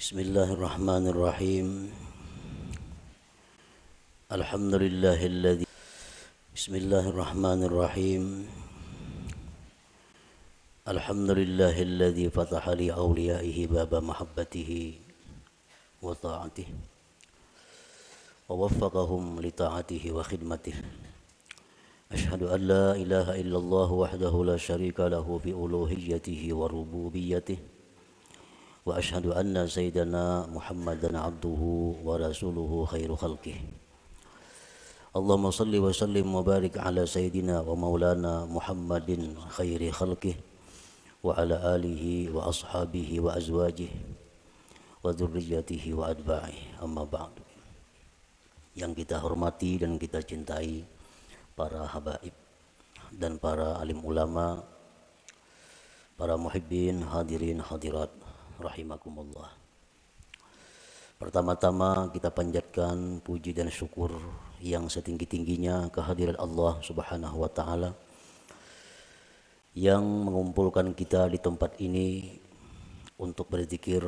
Bismillahirrahmanirrahim. Alhamdulillahilladzi Bismillahirrahmanirrahim. Alhamdulillahilladzi fataha li awliyaihi baba mahabbatihi wa ta'atihi wa waffaqahum li ta'atihi wa khidmatihi. Ashhadu an la ilaha illallah wahdahu la syarika lahu fi uluhiyyatihi wa rububiyyatihi. Wa ashhadu anna sayyidana Muhammadan abduhu wa rasuluhu khairu khalqih. Allahumma salli wa sallim wa barik ala sayyidina wa maulana Muhammadin khairi khalqih wa ala alihi wa ashabihi wa azwajih wa dzurriyyatihi wa atba'ihi, amma ba'du. Yang kita hormati dan kita cintai para habaib dan para alim ulama, para muhibbin, hadirin hadirat rahimakumullah. Pertama-tama kita panjatkan puji dan syukur yang setinggi-tingginya kehadirat Allah Subhanahu wa taala yang mengumpulkan kita di tempat ini untuk berzikir,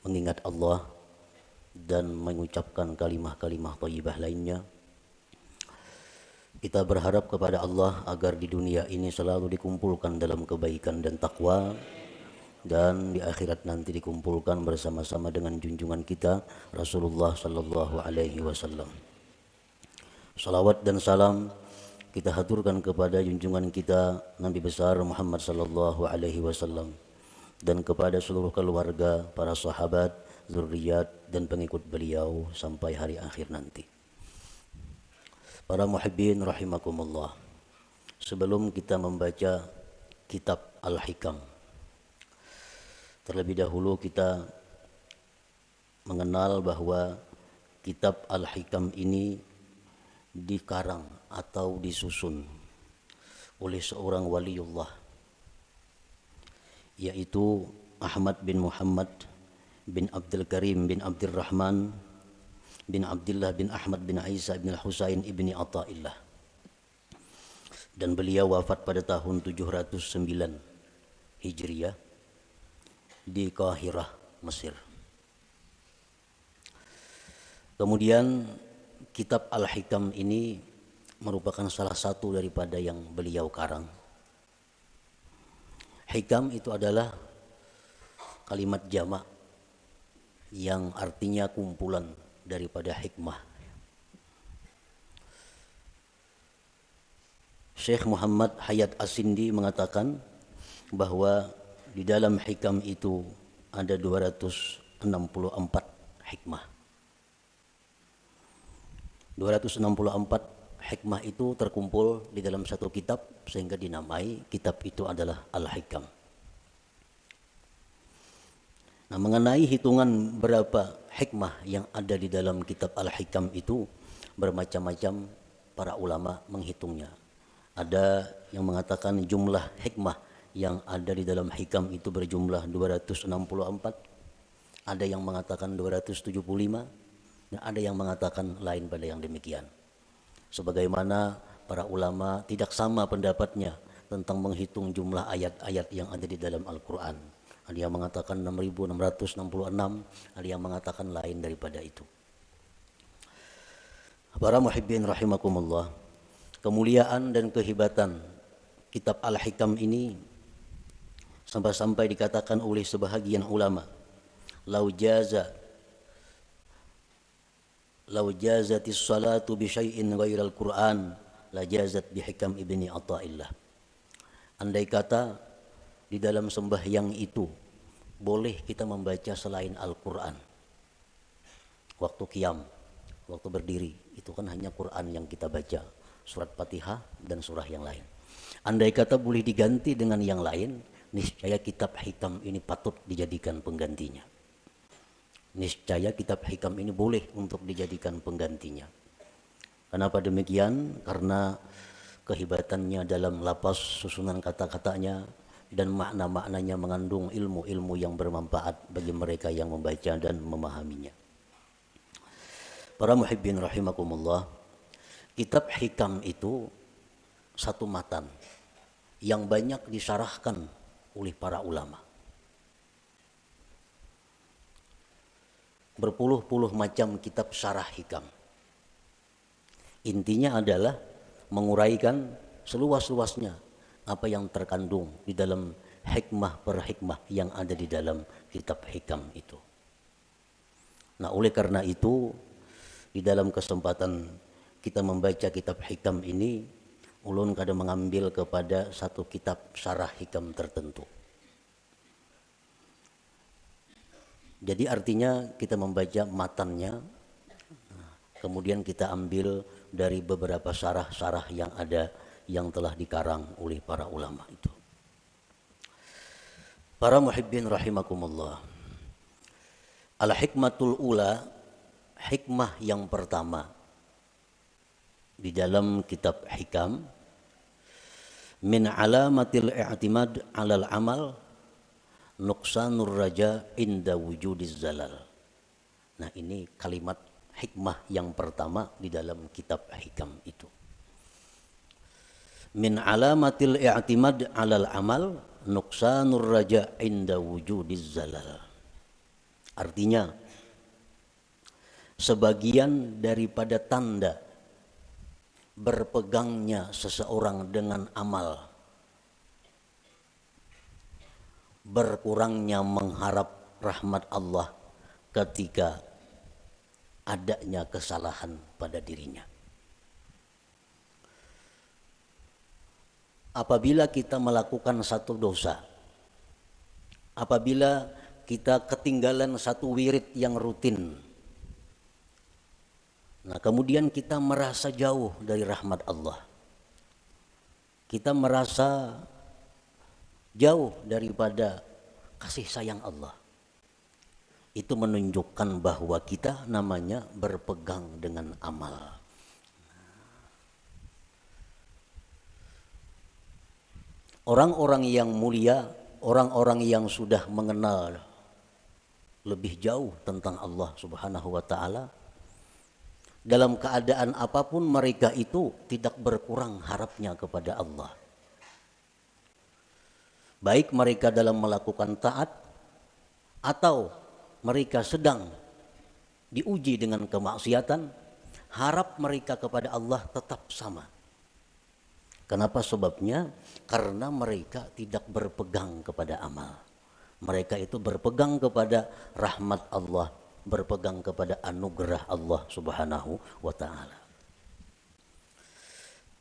mengingat Allah dan mengucapkan kalimah-kalimah thayyibah lainnya. Kita berharap kepada Allah agar di dunia ini selalu dikumpulkan dalam kebaikan dan takwa, dan di akhirat nanti dikumpulkan bersama-sama dengan junjungan kita Rasulullah sallallahu alaihi wasallam. Salawat dan salam kita haturkan kepada junjungan kita Nabi besar Muhammad sallallahu alaihi wasallam dan kepada seluruh keluarga, para sahabat, zuriat dan pengikut beliau sampai hari akhir nanti. Para muhibbin rahimakumullah. Sebelum kita membaca kitab Al-Hikam, terlebih dahulu kita mengenal bahwa kitab Al-Hikam ini dikarang atau disusun oleh seorang waliullah, yaitu Ahmad bin Muhammad bin Abdul Karim bin Abdurrahman bin Abdullah bin Ahmad bin Isa bin Husain ibni Athaillah, dan beliau wafat pada tahun 709 Hijriah di Qahirah, Mesir. Kemudian kitab Al-Hikam ini merupakan salah satu daripada yang beliau karang. Hikam itu adalah kalimat jamak yang artinya kumpulan daripada hikmah. Syekh Muhammad Hayat As-Sindi mengatakan bahwa di dalam hikam itu ada 264 hikmah. 264 hikmah itu terkumpul di dalam satu kitab sehingga dinamai kitab itu adalah Al-Hikam. Nah, mengenai hitungan berapa hikmah yang ada di dalam kitab Al-Hikam itu bermacam-macam para ulama menghitungnya. Ada yang mengatakan jumlah hikmah yang ada di dalam hikam itu berjumlah 264, ada yang mengatakan 275, dan ada yang mengatakan lain pada yang demikian. Sebagaimana para ulama tidak sama pendapatnya tentang menghitung jumlah ayat-ayat yang ada di dalam Al-Quran. Ada yang mengatakan 6.666, ada yang mengatakan lain daripada itu. Para muhibbin rahimakumullah, kemuliaan dan kehebatan kitab Al-Hikam ini sampai-sampai dikatakan oleh sebahagian ulama, lau jazatis salatu bi syai'in ghairal Qur'an la jazat bi hikam ibni Athaillah. Andai kata di dalam sembahyang itu boleh kita membaca selain Al-Quran, waktu qiyam, waktu berdiri, itu kan hanya Quran yang kita baca, surat Fatihah dan surah yang lain. Andai kata boleh diganti dengan yang lain, niscaya kitab Hikam ini patut dijadikan penggantinya. Niscaya kitab Hikam ini boleh untuk dijadikan penggantinya. Kenapa demikian? Karena kehebatannya dalam lapas susunan kata-katanya dan makna-maknanya mengandung ilmu-ilmu yang bermanfaat bagi mereka yang membaca dan memahaminya. Para muhibbin rahimakumullah, kitab Hikam itu satu matan yang banyak disyarahkan oleh para ulama. berpuluh-puluh macam kitab syarah hikam. Intinya adalah menguraikan seluas-luasnya apa yang terkandung di dalam hikmah per hikmah yang ada di dalam kitab hikam itu. Nah, oleh karena itu di dalam kesempatan kita membaca kitab hikam ini, ulun kadang mengambil kepada satu kitab syarah hikam tertentu. Jadi artinya kita membaca matannya, kemudian kita ambil dari beberapa syarah-syarah yang ada yang telah dikarang oleh para ulama itu. Para muhibbin rahimakumullah. Al-hikmatul ula, hikmah yang pertama di dalam kitab hikam, min alamatil i'timad 'alal amal nuqsanur raja inda wujudiz zalal. Nah, ini kalimat hikmah yang pertama di dalam kitab hikam itu. Min alamatil i'timad 'alal amal nuqsanur raja inda wujudiz zalal. Artinya, sebagian daripada tanda berpegangnya seseorang dengan amal, berkurangnya mengharap rahmat Allah ketika adanya kesalahan pada dirinya. Apabila kita melakukan satu dosa, apabila kita ketinggalan satu wirid yang rutin, nah kemudian kita merasa jauh dari rahmat Allah, kita merasa jauh daripada kasih sayang Allah, itu menunjukkan bahwa kita namanya berpegang dengan amal. Orang-orang yang mulia, orang-orang yang sudah mengenal lebih jauh tentang Allah Subhanahu wa ta'ala, dalam keadaan apapun mereka itu tidak berkurang harapnya kepada Allah. Baik mereka dalam melakukan taat atau mereka sedang diuji dengan kemaksiatan, harap mereka kepada Allah tetap sama. Kenapa sebabnya? Karena mereka tidak berpegang kepada amal. Mereka itu berpegang kepada rahmat Allah, berpegang kepada anugerah Allah Subhanahu wa ta'ala.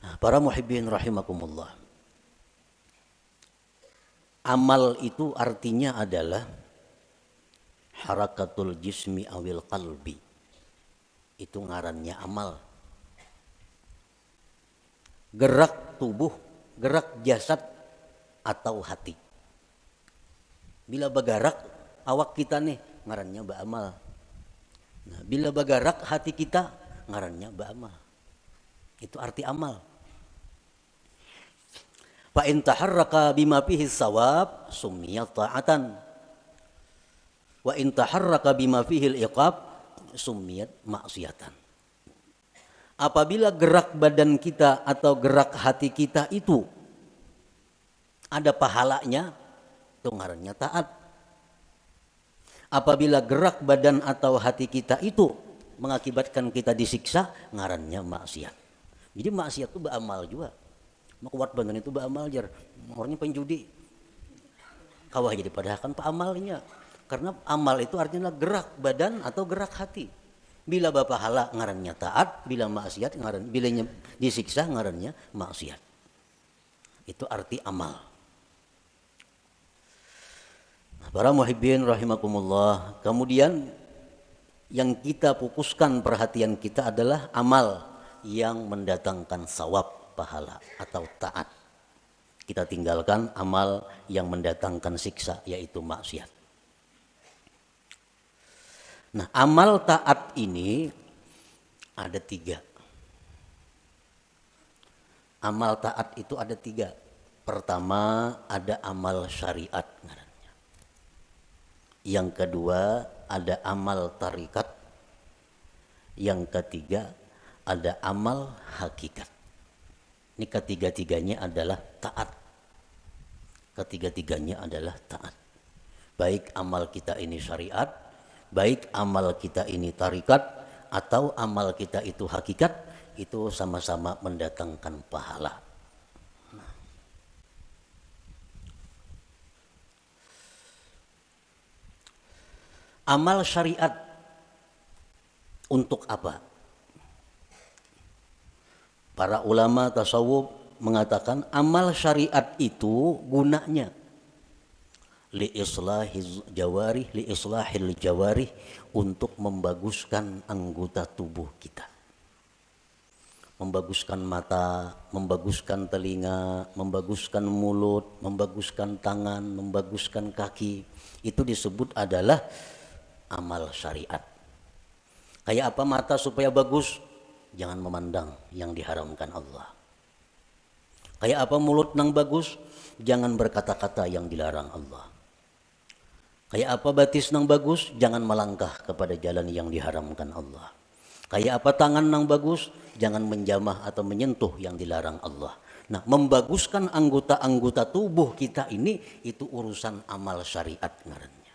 Nah, para muhibbin rahimakumullah. Amal itu artinya adalah harakatul jismi awil qalbi. Itu ngarannya amal. Gerak tubuh, gerak jasad atau hati. Bila bagarak awak kita nih, ngarannya ba'amal. Nah, bila bagarak hati kita, ngarannya ba'amal. Itu arti amal. Fa in taharraka bima fihi sawab summiyat ta'atan. Wa in taharraka bima fihi al-iqab summiyat ma'siyatan. Apabila gerak badan kita atau gerak hati kita itu ada pahalanya, itu ngarannya taat. Apabila gerak badan atau hati kita itu mengakibatkan kita disiksa, ngarannya maksiat. Jadi maksiat itu beramal juga. Kuat badan itu beramal jar. Orangnya penjudi. Kawah jadi padahal kan amalnya. Karena amal itu artinya gerak badan atau gerak hati. Bila bapahala ngarannya taat, bila maksiat ngaran, bila disiksa ngarannya maksiat. Itu arti amal. Para muhibbin rahimakumullah. Kemudian yang kita fokuskan perhatian kita adalah amal yang mendatangkan sawab, pahala atau taat. Kita tinggalkan amal yang mendatangkan siksa, yaitu maksiat. Nah, amal taat ini ada 3. Amal taat itu ada 3. Pertama ada amal syariat. Yang kedua ada amal tarikat. Yang ketiga ada amal hakikat. Ini ketiga-tiganya adalah taat. Ketiga-tiganya adalah taat. Baik amal kita ini syariat baik amal kita ini tarikat atau amal kita itu hakikat, itu sama-sama mendatangkan pahala. Amal syariat untuk apa? Para ulama tasawuf mengatakan amal syariat itu gunanya li islahil jawarih, untuk membaguskan anggota tubuh kita. Membaguskan mata, membaguskan telinga, membaguskan mulut, membaguskan tangan, membaguskan kaki. Itu disebut adalah amal syariat. Kayak apa mata supaya bagus? Jangan memandang yang diharamkan Allah. Kayak apa mulut nang bagus? Jangan berkata-kata yang dilarang Allah. Kayak apa batis nang bagus? Jangan melangkah kepada jalan yang diharamkan Allah. Kayak apa tangan nang bagus? Jangan menjamah atau menyentuh yang dilarang Allah. Nah, membaguskan anggota-anggota tubuh kita ini, itu urusan amal syariat ngarannya.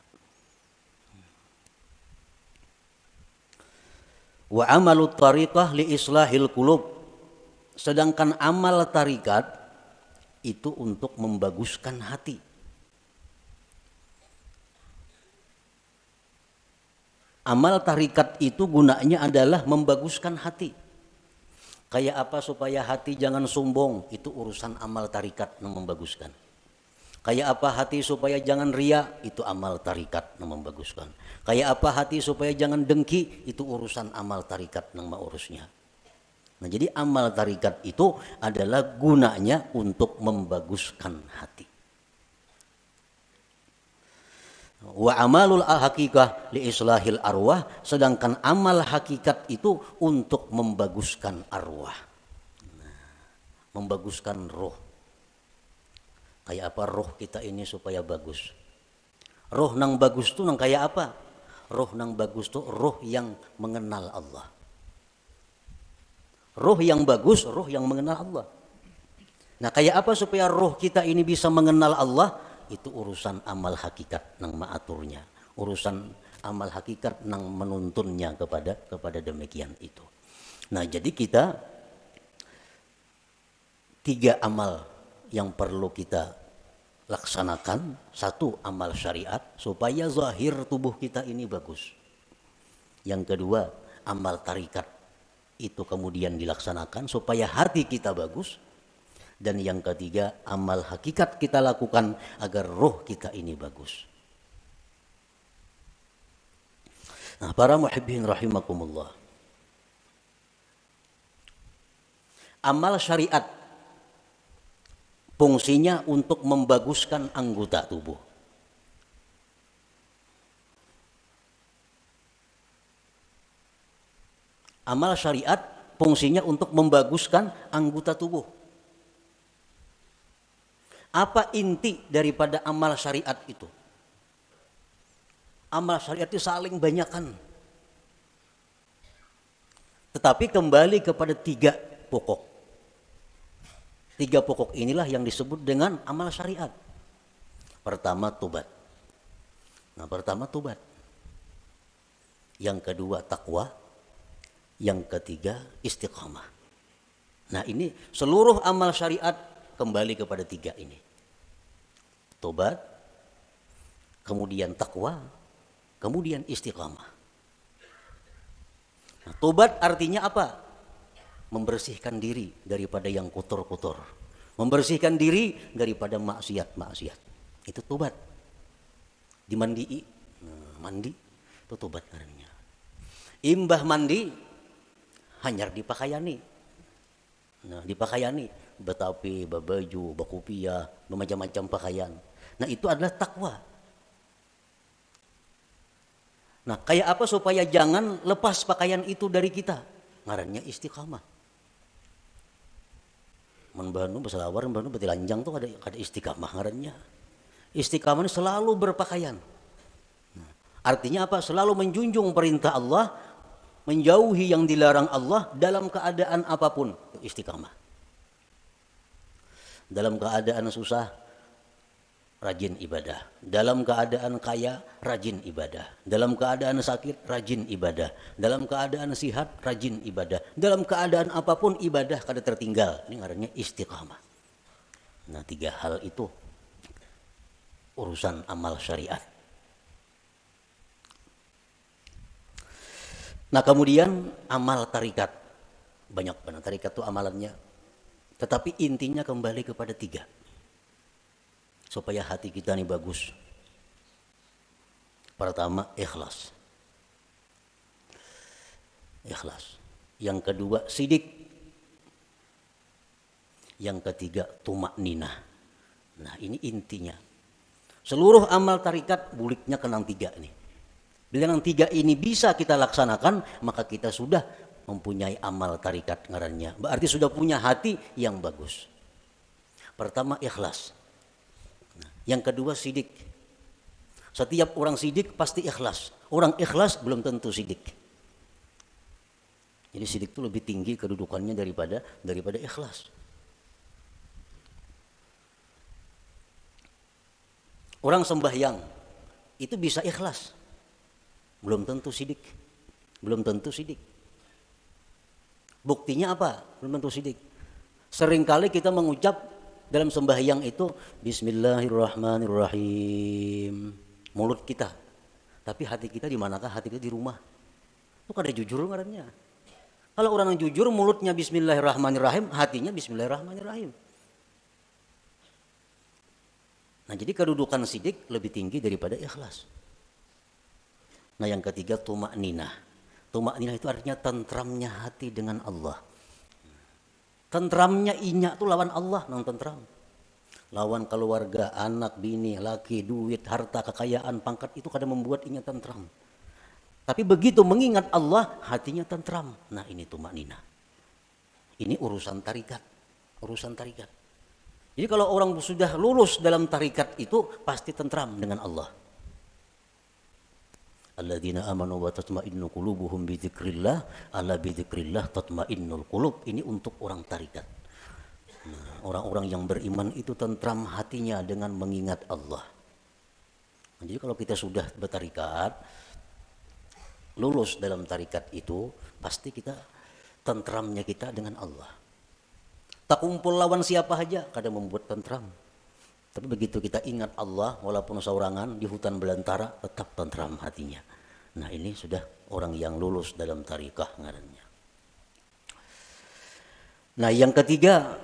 Wa amalut tariqah li islahil qulub. Sedangkan amal tarikat itu untuk membaguskan hati. Amal tarikat itu gunanya adalah membaguskan hati. Kayak apa supaya hati jangan sombong, itu urusan amal tarikat yang membaguskan. Kayak apa hati supaya jangan ria, itu amal tarikat yang membaguskan. Kayak apa hati supaya jangan dengki, itu urusan amal tarikat yang mengurusnya. Nah, jadi amal tarikat itu adalah gunanya untuk membaguskan hati. Wa amalul hakikah li islahil arwah, sedangkan amal hakikat itu untuk membaguskan arwah. Membaguskan roh. Kayak apa roh kita ini supaya bagus? Roh nang bagus tuh nang kayak apa? Roh nang bagus tuh roh yang mengenal Allah. Roh yang bagus, roh yang mengenal Allah. Nah, kayak apa supaya roh kita ini bisa mengenal Allah? Itu urusan amal hakikat nang maaturnya, urusan amal hakikat nang menuntunnya kepada demikian itu. Nah, jadi kita 3 amal yang perlu kita laksanakan. 1, amal syariat supaya zahir tubuh kita ini bagus. Yang kedua, amal tarikat itu kemudian dilaksanakan supaya hati kita bagus. Dan yang ketiga, amal hakikat kita lakukan agar roh kita ini bagus. Nah, para muhibbin rahimakumullah. Amal syariat fungsinya untuk membaguskan anggota tubuh. Amal syariat fungsinya untuk membaguskan anggota tubuh. Apa inti daripada amal syariat itu? Amal syariat itu saling banyakan. Tetapi kembali kepada 3 pokok. 3 pokok inilah yang disebut dengan amal syariat. Pertama, tobat. Yang kedua, takwa. Yang ketiga, istiqamah. Nah, ini seluruh amal syariat kembali kepada 3 ini. Tobat, kemudian takwa, kemudian istiqamah. Nah, tobat artinya apa? Membersihkan diri daripada yang kotor-kotor. Membersihkan diri daripada maksiat-maksiat. Itu tobat. Dimandii, mandi, itu tobat namanya. Imbah mandi, hanyar dipakaiani. Nah, dipakaiani, betapi, babaju, bakupia, macam-macam pakaian. Nah, itu adalah takwa. Nah, kayak apa supaya jangan lepas pakaian itu dari kita? Ngarannya istiqamah. Membanu beselawar, membanu betilanjang tuh ada istiqamah ngarannya. Istiqamah ini selalu berpakaian. Nah, artinya apa? Selalu menjunjung perintah Allah, menjauhi yang dilarang Allah dalam keadaan apapun. Istiqamah. Dalam keadaan susah, rajin ibadah. Dalam keadaan kaya, rajin ibadah. Dalam keadaan sakit, rajin ibadah. Dalam keadaan sihat, rajin ibadah. Dalam keadaan apapun ibadah kada tertinggal. Ini ngarannya istiqamah. Nah, 3 hal itu urusan amal syariat. Nah, kemudian amal tarikat. Banyak banget tarikat itu amalannya. Tetapi intinya kembali kepada 3. Supaya hati kita ini bagus. Pertama, ikhlas. Ikhlas. Yang kedua, sidik. Yang ketiga, tumakninah. Nah, ini intinya. Seluruh amal tarikat buliknya kenang 3 ini. Bila yang 3 ini bisa kita laksanakan, maka kita sudah mempunyai amal tarikat ngarannya. Berarti sudah punya hati yang bagus. Pertama, ikhlas. Yang kedua, sidik. Setiap orang sidik pasti ikhlas. Orang ikhlas belum tentu sidik. Jadi sidik itu lebih tinggi kedudukannya daripada ikhlas. Orang sembahyang itu bisa ikhlas. Belum tentu sidik. Belum tentu sidik. Buktinya apa? Belum tentu sidik. Seringkali kita mengucap dalam sembahyang itu Bismillahirrahmanirrahim, mulut kita, tapi hati kita di manakah? Hati kita di rumah. Itu kada jujur ngarannya. Kalau orang yang jujur mulutnya Bismillahirrahmanirrahim, hatinya Bismillahirrahmanirrahim. Nah, jadi kedudukan sidik lebih tinggi daripada ikhlas. Nah, yang ketiga, tumakninah. Tumakninah itu artinya tentramnya hati dengan Allah. Tentramnya inya tuh lawan Allah, nang tentram. Lawan keluarga, anak, bini, laki, duit, harta, kekayaan, pangkat itu kadang membuat inya tentram. Tapi begitu mengingat Allah, hatinya tentram. Nah, ini tumakninah. Ini urusan tarikat. Urusan tarikat. Jadi kalau orang sudah lulus dalam tarikat itu pasti tentram dengan Allah. Alladzina amanu wa tatma'innu qulubuhum bi dzikrillah, ala bi dzikrillah tatma'innul qulub. Ini untuk orang tarikat. Nah, orang-orang yang beriman itu tentram hatinya dengan mengingat Allah. Nah, jadi kalau kita sudah bertarikat, lulus dalam tarikat itu, pasti kita tentramnya kita dengan Allah. Tak kumpul lawan siapa aja, kadang membuat tentram. Tapi begitu kita ingat Allah, walaupun saurangan di hutan belantara, tetap tentram hatinya. Nah, ini sudah orang yang lulus dalam tarikah ngarannya. Nah, yang ketiga,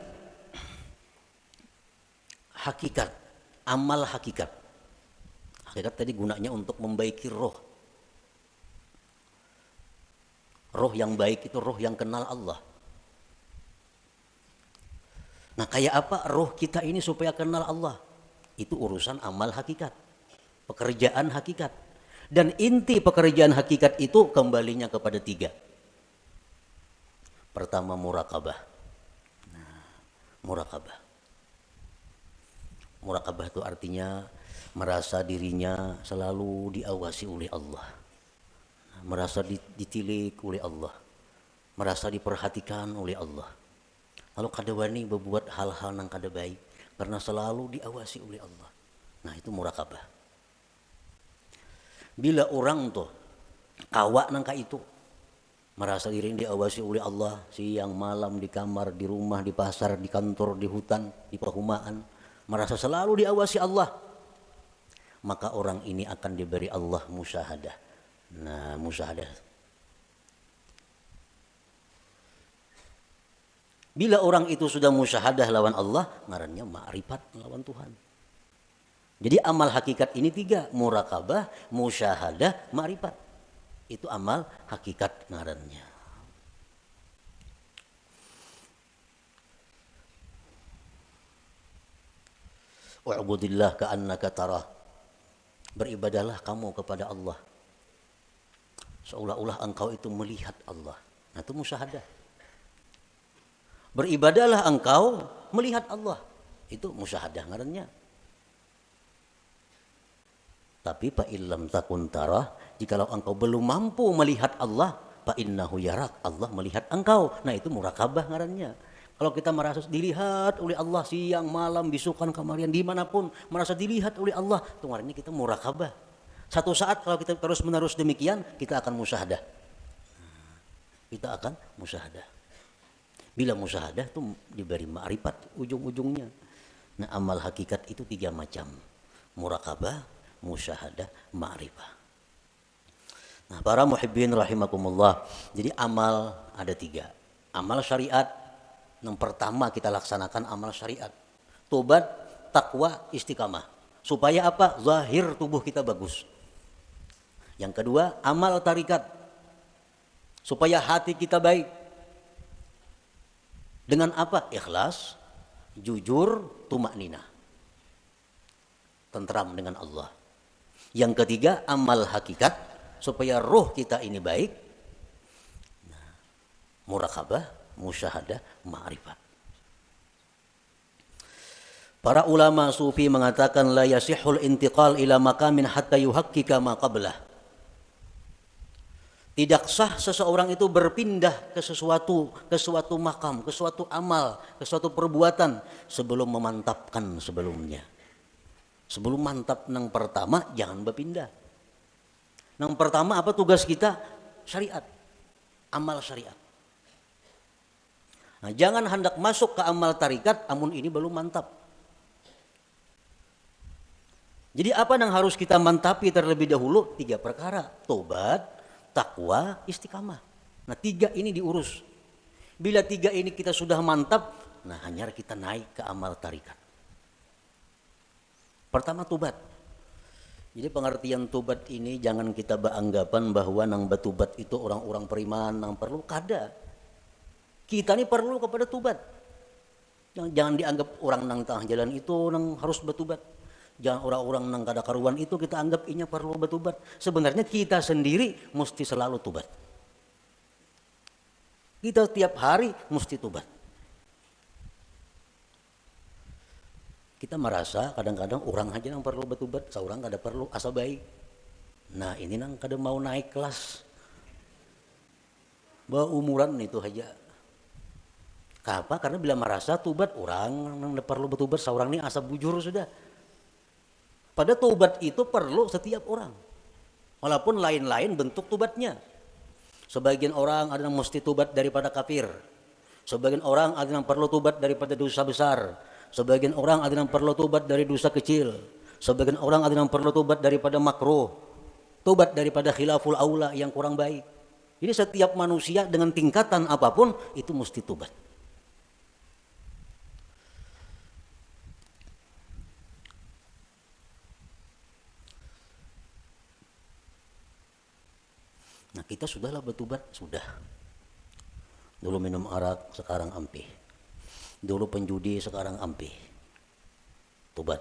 hakikat, amal hakikat. Hakikat tadi gunanya untuk membaiki roh. Roh yang baik itu roh yang kenal Allah. Nah, kayak apa roh kita ini supaya kenal Allah? Itu urusan amal hakikat, pekerjaan hakikat. Dan inti pekerjaan hakikat itu kembalinya kepada 3. Pertama, murakabah. Nah, murakabah. Murakabah itu artinya merasa dirinya selalu diawasi oleh Allah. Merasa ditilik oleh Allah. Merasa diperhatikan oleh Allah. Lalu kada wani berbuat hal-hal yang kada baik karena selalu diawasi oleh Allah. Nah, itu murakabah. Bila orang tuh kawa nangka itu merasa diri diawasi oleh Allah siang malam, di kamar, di rumah, di pasar, di kantor, di hutan, di perumahan, merasa selalu diawasi Allah, maka orang ini akan diberi Allah musyahadah. Nah, musyahadah. Bila orang itu sudah musyahadah lawan Allah, ngarannya ma'rifat lawan Tuhan. Jadi amal hakikat ini 3, murakabah, musyahadah, ma'rifat. Itu amal hakikat ngarannya. Wa'budillah ka'annaka tarah. Beribadahlah kamu kepada Allah seolah-olah engkau itu melihat Allah. Nah, itu musyahadah. Beribadahlah engkau melihat Allah. Itu musyahadah ngarannya. Tapi fa illam takun tarah, jikalau engkau belum mampu melihat Allah, fa innahu yarak, Allah melihat engkau. Nah, itu murakabah ngarannya. Kalau kita merasa dilihat oleh Allah siang, malam, bisukan, kamarian, dimanapun merasa dilihat oleh Allah, itu artinya kita murakabah. Satu saat kalau kita terus menerus demikian, kita akan musyahadah. Kita akan musyahadah. Bila musyahadah itu diberi ma'rifat ujung-ujungnya. Nah, amal hakikat itu 3 macam. Murakabah, musyahadah, ma'rifah. Nah, para muhibbin rahimakumullah. Jadi amal ada 3. Amal syariat, yang pertama kita laksanakan amal syariat. Tobat, takwa, istiqamah. Supaya apa? Zahir tubuh kita bagus. Yang kedua, amal tarikat. Supaya hati kita baik. Dengan apa? Ikhlas, jujur, tumakninah. Tentram dengan Allah. Yang ketiga, amal hakikat. Supaya roh kita ini baik. Nah, murakabah, musyahadah, ma'rifat. Para ulama sufi mengatakan la yasihul intiqal ila maqamin hatta yuhaqqika ma qablah. Tidak sah seseorang itu berpindah ke suatu makam, ke suatu amal, ke suatu perbuatan sebelum memantapkan sebelumnya. Sebelum mantap yang pertama jangan berpindah. Yang pertama apa tugas kita? Syariat. Amal syariat. Nah, jangan hendak masuk ke amal tarikat amun ini belum mantap. Jadi apa yang harus kita mantapi terlebih dahulu? 3 perkara. Tobat, takwa, istiqamah. Nah 3 ini diurus. Bila 3 ini kita sudah mantap, nah hanya kita naik ke amal tarikat. Pertama tobat. Jadi pengertian tobat ini jangan kita beranggapan bahwa nang batubat itu orang-orang beriman nang perlu kada. Kita ini perlu kepada tobat. Jangan dianggap orang nang tengah jalan itu nang harus batubat. Jangan orang-orang nang kada karuan itu kita anggap inya perlu batubat. Sebenarnya kita sendiri mesti selalu tobat. Kita tiap hari mesti tobat. Kita merasa kadang-kadang orang aja yang perlu batubat, seorang kada perlu asa baik. Nah ini nang kada mau naik kelas. Bawa umuran itu aja. Kenapa? Karena bila merasa tobat orang nang perlu batubat, seorang ini asa bujur sudah. Pada tobat itu perlu setiap orang. Walaupun lain-lain bentuk tobatnya. Sebagian orang ada yang mesti tobat daripada kafir. Sebagian orang ada yang perlu tobat daripada dosa besar. Sebagian orang ada yang perlu tobat dari dosa kecil. Sebagian orang ada yang perlu tobat daripada makruh. Tobat daripada khilaful aula yang kurang baik. Jadi setiap manusia dengan tingkatan apapun itu mesti tobat. Nah kita sudahlah bertobat, sudah. Dulu minum arak, sekarang ampih. Dulu penjudi, sekarang ampih. Tobat.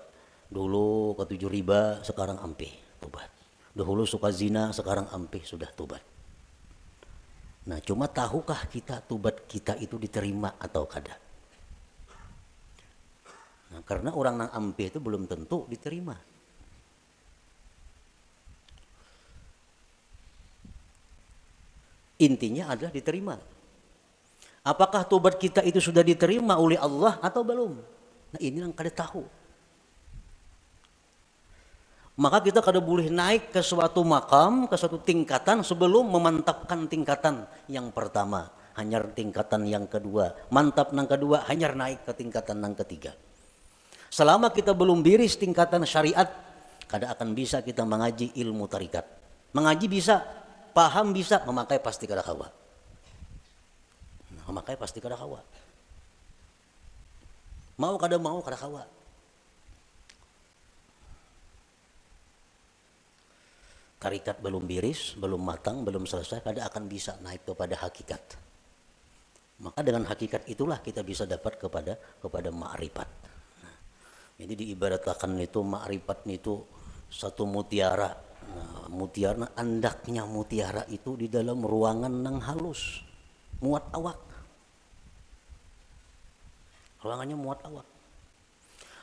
Dulu ketujuh riba, sekarang ampih. Tobat. Dahulu suka zina, sekarang ampih, sudah tobat. Nah cuma tahukah kita tobat kita itu diterima atau kada? Nah, karena orang yang ampih itu belum tentu diterima. Intinya adalah diterima. Apakah tobat kita itu sudah diterima oleh Allah atau belum? Nah ini yang kada tahu. Maka kita kada boleh naik ke suatu makam, ke suatu tingkatan sebelum memantapkan tingkatan yang pertama. Hanya tingkatan yang kedua. Mantap yang kedua, hanya naik ke tingkatan yang ketiga. Selama kita belum biris tingkatan syariat, kada akan bisa kita mengaji ilmu tarikat. Mengaji bisa, paham bisa, memakai pasti kada kawa. Memakai pasti kada kawa. Mau kada kawa. Tarikat belum biris, belum matang, belum selesai, kada akan bisa naik kepada hakikat. Maka dengan hakikat itulah kita bisa dapat kepada ma'rifat. Nah, jadi diibaratkan itu ma'rifat itu satu mutiara. Nah, mutiara, andaknya mutiara itu di dalam ruangan yang halus, muat awak. Ruangannya muat awak.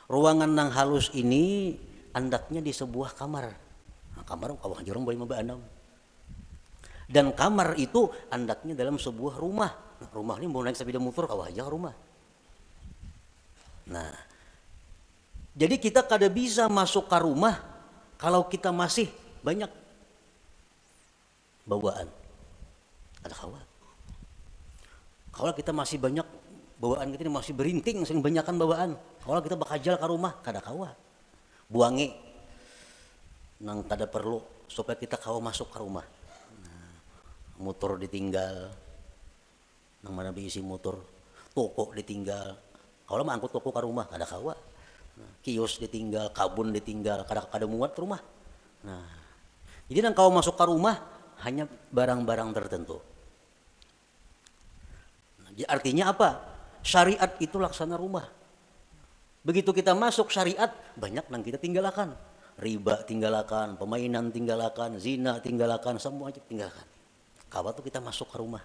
Ruangan yang halus ini andaknya di sebuah kamar. Nah, kamar kawah jorong boleh membaanam. Dan kamar itu andaknya dalam sebuah rumah. Nah, rumah ini mau naik sepeda motor kawah aja rumah. Nah, jadi kita kada bisa masuk ke rumah kalau kita masih banyak bawaan. Ada kawa. Kalau kita masih banyak bawaan, kita masih berinting, sering banyakan bawaan. Kalau kita bakajal ke rumah, kada kawa. Buangi nang kada perlu supaya kita kawa masuk ke rumah. Nah, motor ditinggal, nang mana diisi motor, toko ditinggal. Kalau mah angkut toko ke rumah, kada kawa. Nah, kios ditinggal, kabun ditinggal, kada muat rumah. Nah, jadi nang kawa masuk ke rumah hanya barang-barang tertentu. Nah, artinya apa? Syariat itu laksana rumah. Begitu kita masuk syariat, banyak yang kita tinggalkan. Riba tinggalkan, pemainan tinggalkan, zina tinggalkan, semua aja tinggalkan. Kawa tuh kita masuk ke rumah.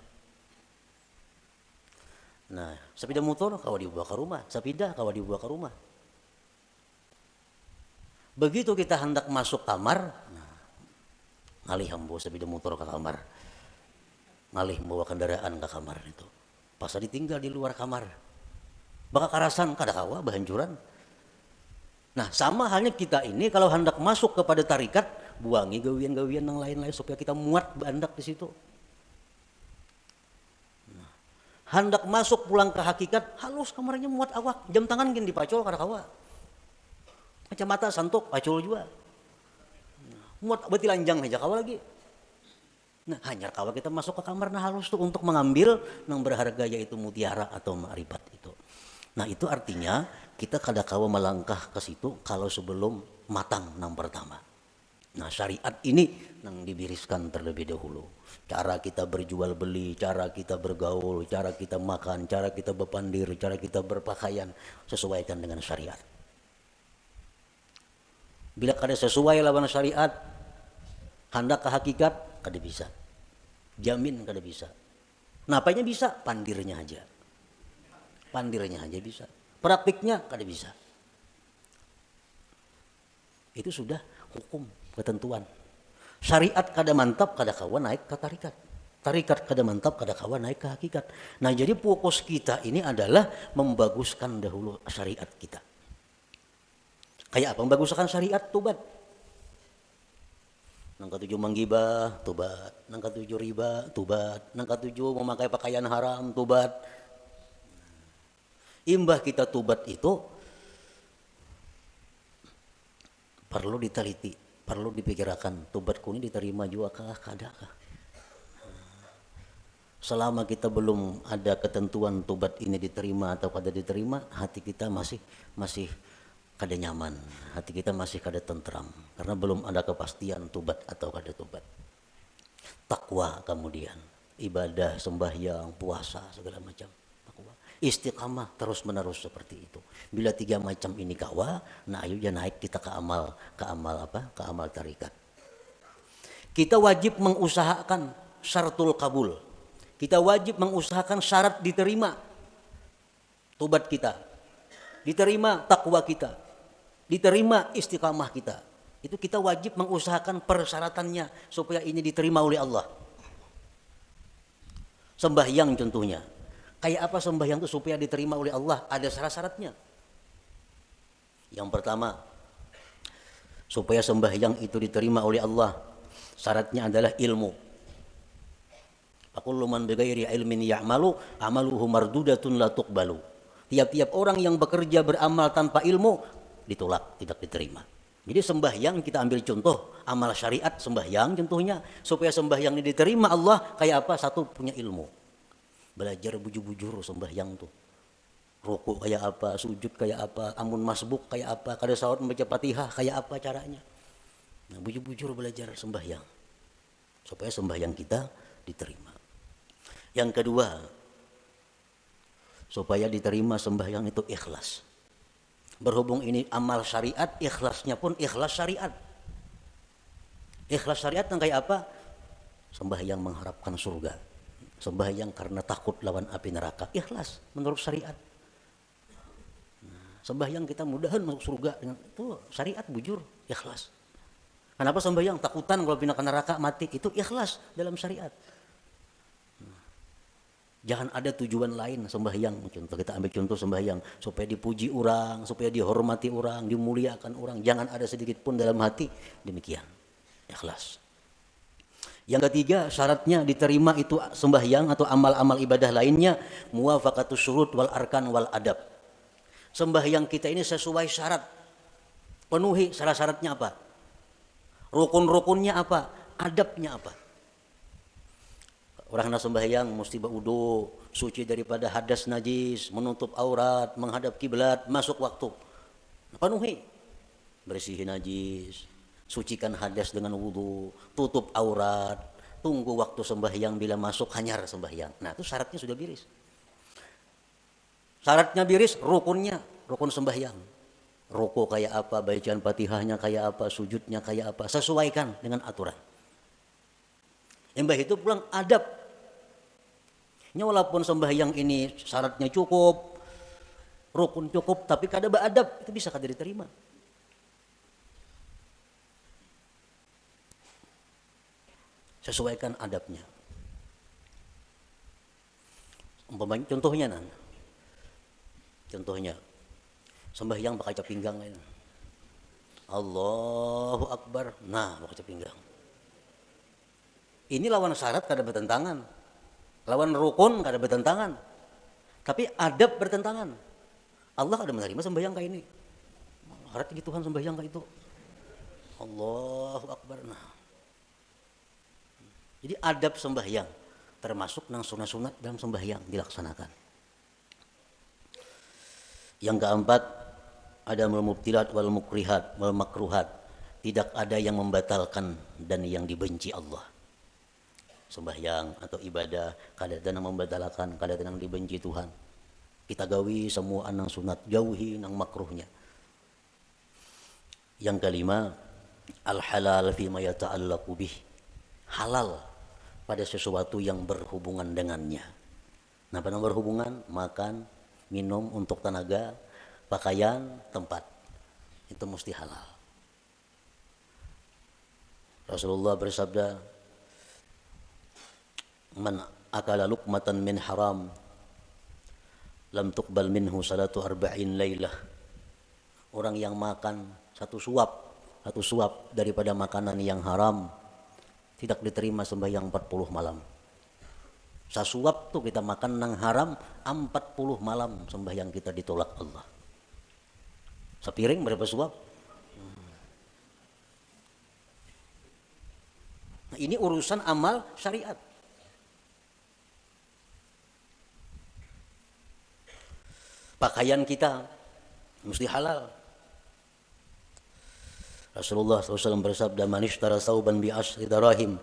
Nah, sepeda motor kawa dibawa ke rumah, sepeda kawa dibawa ke rumah. Begitu kita hendak masuk kamar, nah, ngalih membawa sepeda motor ke kamar, ngalih membawa kendaraan ke kamar itu. Pas ditinggal di luar kamar, bakal karasan kada kawa bahancuran. Nah, sama halnya kita ini kalau hendak masuk kepada tarikat, buangi gawian-gawian yang lain-lain supaya kita muat bandak di situ. Nah, hendak masuk pulang ke hakikat, halus kamarnya muat awak, jam tangan gini dipacol kada kawa. Kacamata santok pacol juga. Nah, muat beti lanjang aja kawa lagi. Nah, hanya kawa kita masuk ke kamar nah halus tuh untuk mengambil yang berharga yaitu mutiara atau ma'rifat itu. Nah, itu artinya kita kada kawa melangkah ke situ kalau sebelum matang nang pertama. Nah, syariat ini nang dibiriskan terlebih dahulu. Cara kita berjual beli, cara kita bergaul, cara kita makan, cara kita berpandir, cara kita berpakaian sesuaikan dengan syariat. Bila kada sesuai lawan syariat, hendak ke hakikat kada bisa. Jamin kada bisa. Nah, apanya bisa? Pandirnya aja. Pandirnya aja bisa. Praktiknya kada bisa. Itu sudah hukum, ketentuan. Syariat kada mantap, kada kawa naik ke tarikat. Tarikat kada mantap, kada kawa naik ke hakikat. Nah, jadi fokus kita ini adalah membaguskan dahulu syariat kita. Kayak apa membaguskan syariat? Tobat. Nang ketujuh menggibah, tobat. Nang ketujuh riba, tobat. Nang ketujuh memakai pakaian haram, tobat. Imbah kita tobat itu perlu diteliti, perlu dipikirkan, tobatku ini diterima juga kah, kada kah? Selama kita belum ada ketentuan tobat ini diterima atau kada diterima, hati kita masih kada nyaman, hati kita masih kada tentram karena belum ada kepastian tobat atau kada tobat. Takwa kemudian, ibadah, sembahyang, puasa segala macam. Istiqamah terus menerus seperti itu. Bila 3 macam ini kawa, nah ayo ya naik kita ke amal apa? Ke amal tarikat. Kita wajib mengusahakan syaratul kabul. Kita wajib mengusahakan syarat diterima tobat kita. Diterima takwa kita. Diterima istiqamah kita. Itu kita wajib mengusahakan persyaratannya supaya ini diterima oleh Allah. Sembahyang contohnya. Kayak apa sembahyang itu supaya diterima oleh Allah? Ada syarat-syaratnya. Yang pertama, supaya sembahyang itu diterima oleh Allah, syaratnya adalah ilmu. Aqullu man bighairi ilmin ya'malu amaluhu mardudatun la tuqbalu. Tiap-tiap orang yang bekerja beramal tanpa ilmu ditolak, tidak diterima. Jadi sembahyang kita ambil contoh amal syariat sembahyang contohnya supaya sembahyang ini diterima Allah kayak apa? Satu, punya ilmu. Belajar bujur-bujur sembahyang tuh. Rukuk kayak apa, sujud kayak apa, amun masbuk kayak apa, kada salat membaca Fatihah kayak apa caranya. Nah, bujur-bujur belajar sembahyang. Supaya sembahyang kita diterima. Yang kedua, supaya diterima sembahyang itu ikhlas. Berhubung ini amal syariat, ikhlasnya pun ikhlas syariat. Ikhlas syariat yang kayak apa? Sembahyang mengharapkan surga. Sembahyang karena takut lawan api neraka, ikhlas menurut syariat. Nah, sembahyang kita mudahan masuk surga dengan itu syariat bujur, ikhlas. Kenapa sembahyang takutan kalau pindah ke neraka mati? Itu ikhlas dalam syariat. Nah, Jangan ada tujuan lain sembahyang. Contoh kita ambil contoh sembahyang supaya dipuji orang, supaya dihormati orang, dimuliakan orang. Jangan ada sedikit pun dalam hati demikian. Ikhlas. Yang ketiga, syaratnya diterima itu sembahyang atau amal-amal ibadah lainnya muwafaqatus syurut wal arkan wal adab. Sembahyang kita ini sesuai syarat. Penuhi syarat-syaratnya apa? Rukun-rukunnya apa? Adabnya apa? Orang nak sembahyang mesti berwudu, suci daripada hadas najis, menutup aurat, menghadap kiblat, masuk waktu. Penuhi. Bersihin najis, sucikan hadas dengan wudu, tutup aurat, tunggu waktu sembahyang, bila masuk hanyar sembahyang. Nah, itu syaratnya sudah biris. Syaratnya biris, rukunnya, rukun sembahyang. Ruku kayak apa, bacaan Fatihahnya kayak apa, sujudnya kayak apa, sesuaikan dengan aturan. Embah itu pulang adab. Nya walaupun sembahyang ini syaratnya cukup, rukun cukup, tapi kada beradab, itu bisa kada diterima. Sesuaikan adabnya. Umpamanya contohnya contohnya sembahyang pakai cap pinggang ini. Allahu Akbar. Nah, pakai cap pinggang. Ini lawan syarat kada bertentangan. Lawan rukun kada bertentangan. Tapi adab bertentangan. Allah kada menerima sembahyang kayak ini. Harap tinggi Tuhan sembahyang kayak itu. Allahu Akbar. Nah. Jadi adab sembahyang termasuk nang sunat-sunat dalam sembahyang dilaksanakan. Yang keempat, ada mubtilat wal mukrihat wal makruhat. Tidak ada yang membatalkan dan yang dibenci Allah. Sembahyang atau ibadah kada ada nang membatalkan, kada ada nang dibenci Tuhan. Kita gawi semua nang sunat, jauhi nang makruhnya. Yang kelima, al halal fi ma yata'allaqu bih. Halal pada sesuatu yang berhubungan dengannya. Nah, pada berhubungan, makan, minum untuk tenaga, pakaian, tempat. Itu mesti halal. Rasulullah bersabda, man akala luqmatan min haram lam tuqbal minhu salatu arba'in lailah. Orang yang makan satu suap daripada makanan yang haram tidak diterima sembahyang 40 malam. Sasuap tuh kita makan nang haram 40 malam sembahyang kita ditolak Allah. Sepiring berapa suap? Nah, ini urusan amal syariat. Pakaian kita mesti halal. Rasulullah SAW bersabda, man ishtara thawban bi ashri darahim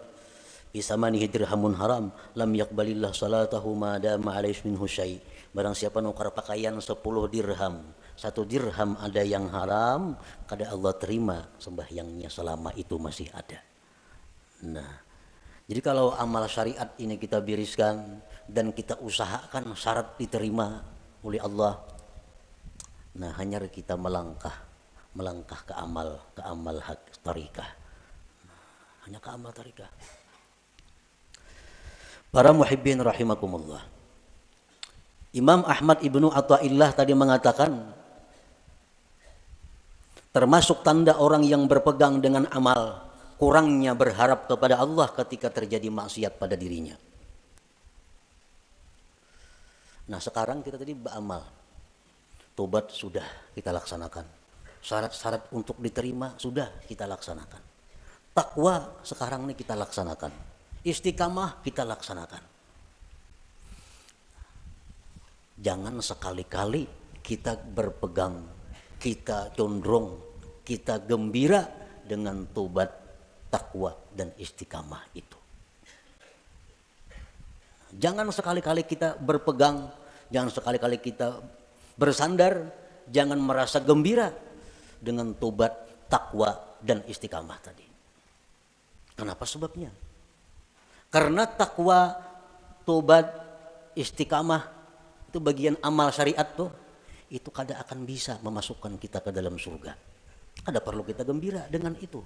bisamanihi dirhamun haram lam yaqbalillah salatahu ma dama alaihi minhu syai. Barang siapa nukar pakaian 10 dirham, 1 dirham ada yang haram, kada Allah terima sembahyangnya selama itu masih ada. Nah, jadi kalau amal syariat ini kita biriskan dan kita usahakan syarat diterima oleh Allah, nah hanya kita melangkah ke amal hak tarikah. Hanya ke amal tarikah. Para muhibbin rahimakumullah. Imam Ahmad Ibnu Athaillah tadi mengatakan, termasuk tanda orang yang berpegang dengan amal, kurangnya berharap kepada Allah ketika terjadi maksiat pada dirinya. Nah, sekarang kita tadi beramal. Tobat sudah kita laksanakan. Syarat-syarat untuk diterima sudah kita laksanakan. Takwa sekarang ini kita laksanakan. Istiqamah kita laksanakan. Jangan sekali-kali kita berpegang, kita condong, kita gembira dengan tobat, takwa dan istiqamah itu. Jangan sekali-kali kita berpegang, jangan sekali-kali kita bersandar, jangan merasa gembira dengan tobat, takwa dan istiqamah tadi. Kenapa sebabnya? Karena takwa, tobat, istiqamah itu bagian amal syariat tuh, itu kada akan bisa memasukkan kita ke dalam surga. Kada perlu kita gembira dengan itu.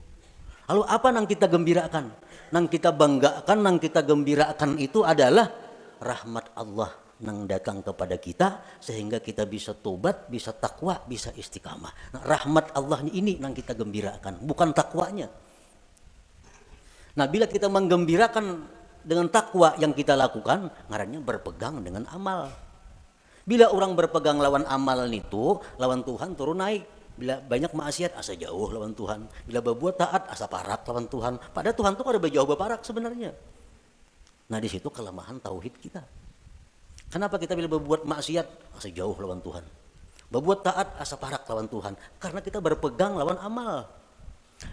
Lalu apa nang kita gembirakan? Nang kita banggakan, nang kita gembirakan itu adalah rahmat Allah nang datang kepada kita sehingga kita bisa tobat, bisa takwa, bisa istiqamah. Nah, rahmat Allah ini nang kita gembirakan, bukan takwanya. Nah, bila kita menggembirakan dengan takwa yang kita lakukan, ngarannya berpegang dengan amal. Bila orang berpegang lawan amal itu, lawan Tuhan turun naik. Bila banyak maksiat, asa jauh lawan Tuhan. Bila berbuat taat, asa parak lawan Tuhan. Padahal Tuhan tuh ada berjauh berparak sebenarnya. Nah, di situ kelemahan tauhid kita. Kenapa kita bila berbuat maksiat, asa jauh lawan Tuhan. Berbuat taat, asa parak lawan Tuhan. Karena kita berpegang lawan amal.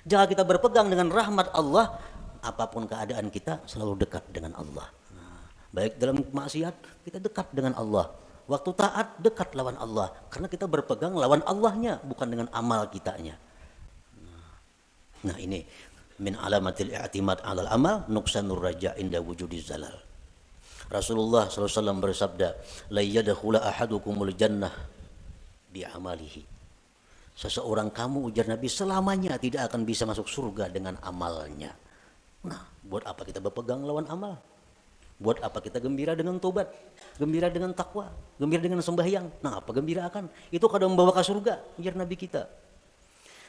Jika kita berpegang dengan rahmat Allah, apapun keadaan kita selalu dekat dengan Allah. Nah, baik dalam maksiat, kita dekat dengan Allah. Waktu taat, dekat lawan Allah. Karena kita berpegang lawan Allahnya, bukan dengan amal kitanya. Nah, ini min alamatil i'timad 'alal amal nuqsanur raja inda wujudiz zalal. Rasulullah SAW bersabda, la yadkhula ahadukumul jannah bi amalihi. Seseorang kamu, ujar Nabi, selamanya tidak akan bisa masuk surga dengan amalnya. Nah, buat apa kita berpegang lawan amal? Buat apa kita gembira dengan tobat, gembira dengan takwa, gembira dengan sembahyang? Nah, apa gembira akan? Itu kadang membawa ke surga, ujar Nabi kita.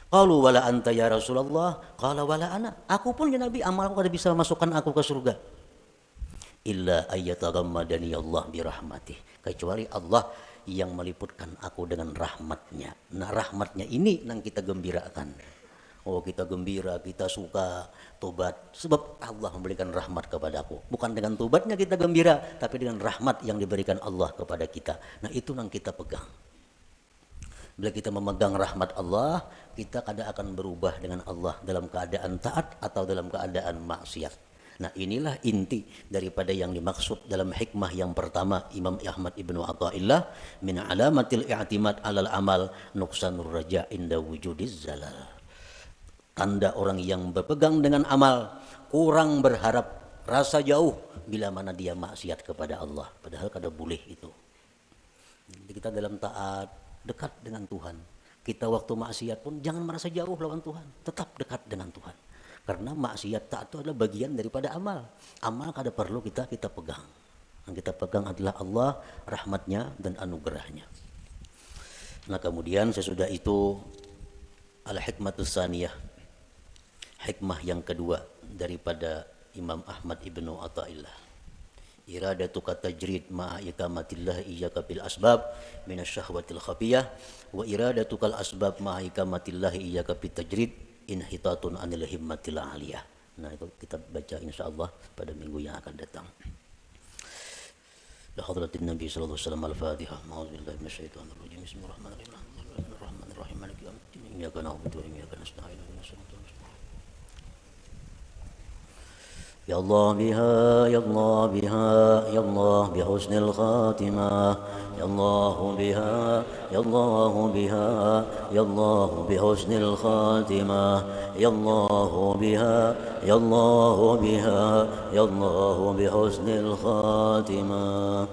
Qalu wala anta ya Rasulullah, qala wala ana. Aku pun ya Nabi, amalku kada bisa masukkan aku ke surga. Illa ayyataghammadani Allah birahmatih, kecuali Allah yang meliputkan aku dengan rahmatnya. Nah, rahmatnya ini yang kita gembirakan. Oh, kita gembira, kita suka tobat sebab Allah memberikan rahmat kepadaku. Bukan dengan tobatnya kita gembira, tapi dengan rahmat yang diberikan Allah kepada kita. Nah, itu yang kita pegang. Bila kita memegang rahmat Allah, kita kadang akan berubah dengan Allah dalam keadaan taat atau dalam keadaan maksiat. Nah, inilah inti daripada yang dimaksud dalam hikmah yang pertama Imam Ahmad Ibnu Athaillah, min alamatil i'timad 'alal amal nuqsanur raja inda wujudiz zalal. Tanda orang yang berpegang dengan amal, kurang berharap, rasa jauh bila mana dia maksiat kepada Allah. Padahal kada boleh itu. Jadi kita dalam taat dekat dengan Tuhan. Kita waktu maksiat pun jangan merasa jauh lawan Tuhan, tetap dekat dengan Tuhan. Karena maksiat taat itu adalah bagian daripada amal. Amal kada perlu kita pegang. Yang kita pegang adalah Allah, rahmatnya dan anugerahnya. Nah, kemudian sesudah itu al-hikmatus saniyah, hikmah yang kedua daripada Imam Ahmad Ibnu Athaillah. Iradatuka tajrid ma'a ikamatillah iyyaka bil asbab minasyahwatil khafiyah wa iradatukal asbab ma'a ikamatillah iyyaka bit tajrid inhitatun anil himmatil aliyah. Nah, itu kita baca insyaallah pada minggu yang akan datang. La hadratin Nabi sallallahu alaihi wasallam al-Fatihah. A'udzubillahi minasyaitonir rajim. Bismillahirrahmanirrahim. Bismillahirrahmanirrahim. Maliki yaumiddin. Iyyaka na'budu wa iyyaka nasta'in. Ya Allah biha, ya Allah biha, ya Allah bihusnil khatimah. Ya Allah biha, ya Allah biha, ya Allah bihusnil khatimah. Ya Allah biha, ya Allah biha, ya Allah bihusnil khatimah.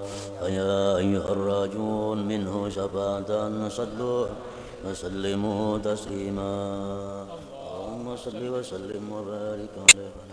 Ya ayyuhar rajun minhu syafa'atan sallu wa sallimu taslima. Allahumma salli wa sallim wa barik alaihi.